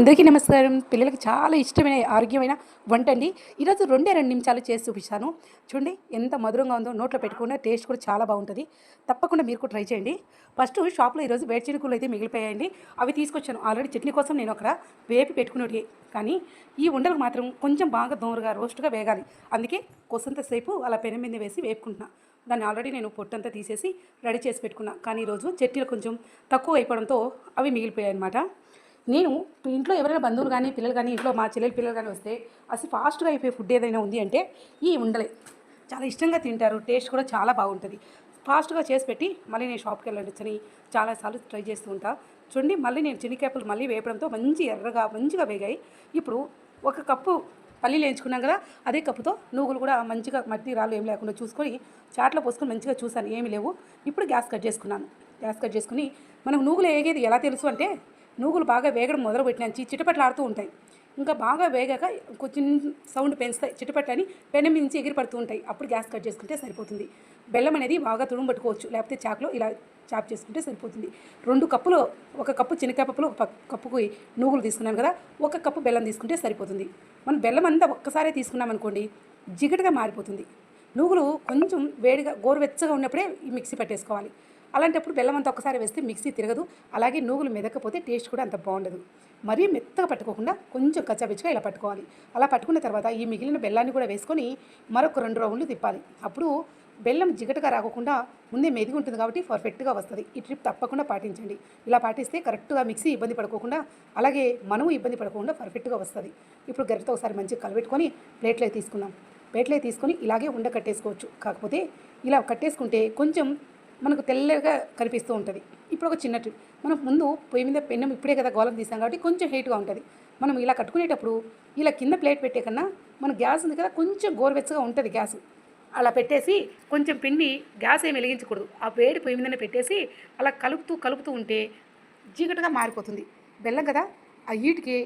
అందరికీ నమస్కారం. పిల్లలకి చాలా ఇష్టమైన ఆరోగ్యమైన వంట అండి. ఈరోజు 2 నిమిషాలు చేసి చూపిస్తాను. చూడండి ఎంత మధురంగా ఉందో, నోట్లో పెట్టుకున్న టేస్ట్ కూడా చాలా బాగుంటుంది. తప్పకుండా మీరు కూడా ట్రై చేయండి. ఫస్ట్ షాప్లో ఈరోజు వేడి చినుకులు అయితే మిగిలిపోయాయండి. అవి తీసుకొచ్చాను. ఆల్రెడీ చట్నీ కోసం నేను అక్కడ వేపి పెట్టుకునేవి, కానీ ఈ ఉండలు మాత్రం కొంచెం బాగా దోరగా రోస్ట్గా వేగాలి. అందుకే కొసంతసేపు అలా పెనం మీద వేసి వేపుకుంటున్నా. దాన్ని ఆల్రెడీ నేను పొట్టంతా తీసేసి రెడీ చేసి పెట్టుకున్నా. కానీ ఈరోజు చట్నీలు కొంచెం తక్కువ అయిపోవడంతో అవి మిగిలిపోయాయి అనమాట. నేను ఇంట్లో ఎవరైనా బంధువులు కానీ పిల్లలు కానీ, ఇంట్లో మా చెల్లెలు పిల్లలు కానీ వస్తే అసలు ఫాస్ట్గా అయిపోయే ఫుడ్ ఏదైనా ఉంది అంటే ఈ ఉండలే. చాలా ఇష్టంగా తింటారు. టేస్ట్ కూడా చాలా బాగుంటుంది. ఫాస్ట్గా చేసి పెట్టి మళ్ళీ నేను షాప్కి వెళ్ళొచ్చని చాలాసార్లు ట్రై చేస్తూ ఉంటా. చూడండి, మళ్ళీ నేను చెనిక్కాయలు మళ్ళీ వేపడంతో మంచి ఎర్రగా మంచిగా వేగాయి. ఇప్పుడు ఒక కప్పు పల్లీలు వేయించుకున్నాం కదా, అదే కప్పుతో నువ్వులు కూడా మంచిగా మట్టి రాళ్ళు ఏం లేకుండా చూసుకొని చాట్లో పోసుకొని మంచిగా చూసాను, ఏమి లేవు. ఇప్పుడు గ్యాస్ కట్ చేసుకున్నాను. గ్యాస్ కట్ చేసుకుని మనం నువ్వులు వేగేది ఎలా తెలుసు అంటే, నూగులు బాగా వేగడం మొదలుపెట్టినాంచి చిటపట్లు ఆడుతూ ఉంటాయి. ఇంకా బాగా వేగాక కొంచెం సౌండ్ పెంచుతాయి, చిటపట్లని పెనం నుంచి ఎగిరి పడుతూ ఉంటాయి. అప్పుడు గ్యాస్ కట్ చేసుకుంటే సరిపోతుంది. బెల్లం అనేది బాగా తుడుము పట్టుకోవచ్చు, లేకపోతే చాకులో ఇలా చాప్ చేసుకుంటే సరిపోతుంది. 2 కప్పులు, ఒక కప్పు శనగకాయ పప్పులు, ఒక కప్పుకు నూగులు తీసుకున్నాను కదా, ఒక కప్పు బెల్లం తీసుకుంటే సరిపోతుంది. మనం బెల్లం అంతా ఒక్కసారే తీసుకున్నాం అనుకోండి, జిగటగా మారిపోతుంది. నూగులు కొంచెం వేడిగా గోరువెచ్చగా ఉన్నప్పుడే ఈ మిక్సీ పట్టేసుకోవాలి. అలాంటప్పుడు బెల్లం అంతా ఒక్కసారి వేస్తే మిక్సీ తిరగదు. అలాగే నూగులు మెదకపోతే టేస్ట్ కూడా అంత బాగుండదు. మరీ మెత్తగా పట్టుకోకుండా కొంచెం కచ్చాపిచ్చిగా ఇలా పట్టుకోవాలి. అలా పట్టుకున్న తర్వాత ఈ మిగిలిన బెల్లాన్ని కూడా వేసుకొని మరొక 2 రౌండ్లు తిప్పాలి. అప్పుడు బెల్లం జిగటగా రాకుండా ముందే మెదిగి ఉంటుంది కాబట్టి పర్ఫెక్ట్గా వస్తుంది. ఈ ట్రిప్ తప్పకుండా పాటించండి. ఇలా పాటిస్తే కరెక్ట్గా మిక్సీ ఇబ్బంది పడుకోకుండా, అలాగే మనము ఇబ్బంది పడకుండా పర్ఫెక్ట్గా వస్తుంది. ఇప్పుడు గరిటతో ఒకసారి మంచిగా కలబెట్టుకొని ప్లేట్లో తీసుకుందాం. ప్లేట్లో తీసుకొని ఇలాగే ఉండ కట్టేసుకోవచ్చు. కాకపోతే ఇలా కట్టేసుకుంటే కొంచెం మనకు తెల్లగా కనిపిస్తూ ఉంటుంది. ఇప్పుడు ఒక చిన్న ట్రిప్, మనం ముందు పొయ్యి మీద పెన్నం ఇప్పుడే కదా గోళం తీసాం కాబట్టి కొంచెం హీట్గా ఉంటుంది. మనం ఇలా కట్టుకునేటప్పుడు ఇలా కింద ప్లేట్ పెట్టే కన్నా మన గ్యాస్ ఉంది కదా, కొంచెం గోరువెచ్చగా ఉంటుంది గ్యాస్. అలా పెట్టేసి కొంచెం పిండి, గ్యాస్ ఏమి వెలిగించకూడదు, ఆ వేడి పొయ్యి మీదనే పెట్టేసి అలా కలుపుతూ ఉంటే చీకటిగా మారిపోతుంది. బెల్లం కదా, ఆ హీట్కి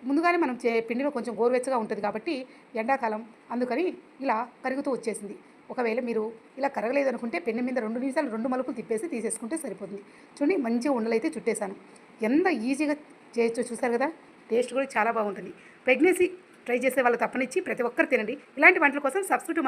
ముందుగానే మనం పిండిలో కొంచెం గోరువెచ్చగా ఉంటుంది కాబట్టి ఎండాకాలం అందుకని ఇలా కరుగుతూ వచ్చేసింది. ఒకవేళ మీరు ఇలా కరగలేదు అనుకుంటే పెన్ను మీద 2 నిమిషాలు 2 మలుపులు తిప్పేసి తీసేసుకుంటే సరిపోతుంది. చూడండి, మంచిగా ఉండలైతే చుట్టేశాను. ఎంత ఈజీగా చేయొచ్చో చూసారు కదా. టేస్ట్ కూడా చాలా బాగుంటుంది. ప్రెగ్నెన్సీ ట్రై చేసే వాళ్ళు తప్పనిచ్చి ప్రతి ఒక్కరు తినండి. ఇలాంటి వంటల కోసం సబ్స్క్రైబ్ మన